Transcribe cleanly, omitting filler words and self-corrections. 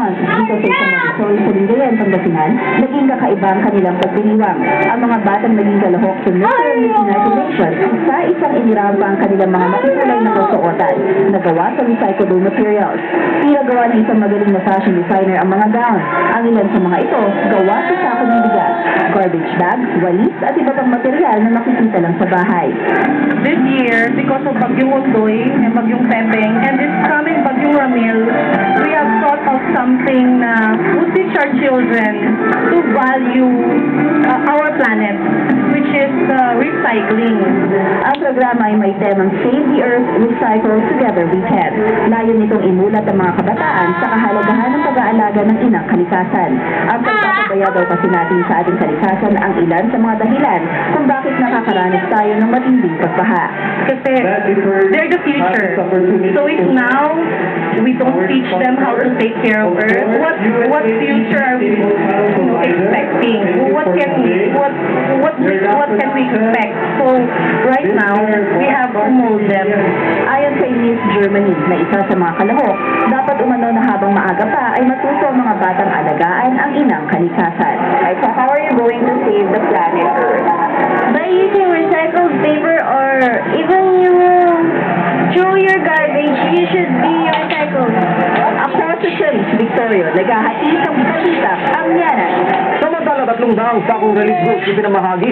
month dito sa isang Montessori sa Lingayen, Pangasinan, naging kakaiba ang kanilang pagdiriwang. Ang mga batang naging kalahok sa Nurturing Miss United Nations, isa-isang iniramba ang kanilang mga makukulay na kasuotan na gawa sa recyclable materials. Pinagawa ng isang magaling na fashion designer ang mga gown. Ang ilan sa mga ito, gawa sa sako ng bigas, garbage bags, walis at iba pang material na makikita lang sa bahay. This year, because of Bagyong Ondoy and Bagyong Pepeng, and this coming Bagyong Ramil, we have thought of something na would teach our children to value our planet, which is recycling. Ang programa ay may temang Save the Earth, Recycle, Together We Can. Layo nitong imulat ang mga kabataan sa kahalagahan ng pag-aalaga ng inang kalikasan. Ang pagpapabaya daw kasi natin sa ating kalikasan ang ilan sa mga dahilan kung bakit nakakaranas tayo ng matinding pagbaha. Kasi they're the future. So if now we don't teach them how to take care of Earth, what future are we expecting? What can we expect? So right now we have to mold them. Ayon kay Miss Germany na isa sa mga kalahok, dapat umano na habang maaga pa ay matuto ang mga batang alagaan ang inang kalikasan. So how are you going to save the planet Earth? By using recycled paper or even you throw your garbage, you should be recycled. Ako si Cherise Victorio, naghahatid ng balita ang yanan. Samantala 3 daang sakong release books yung pinamahagi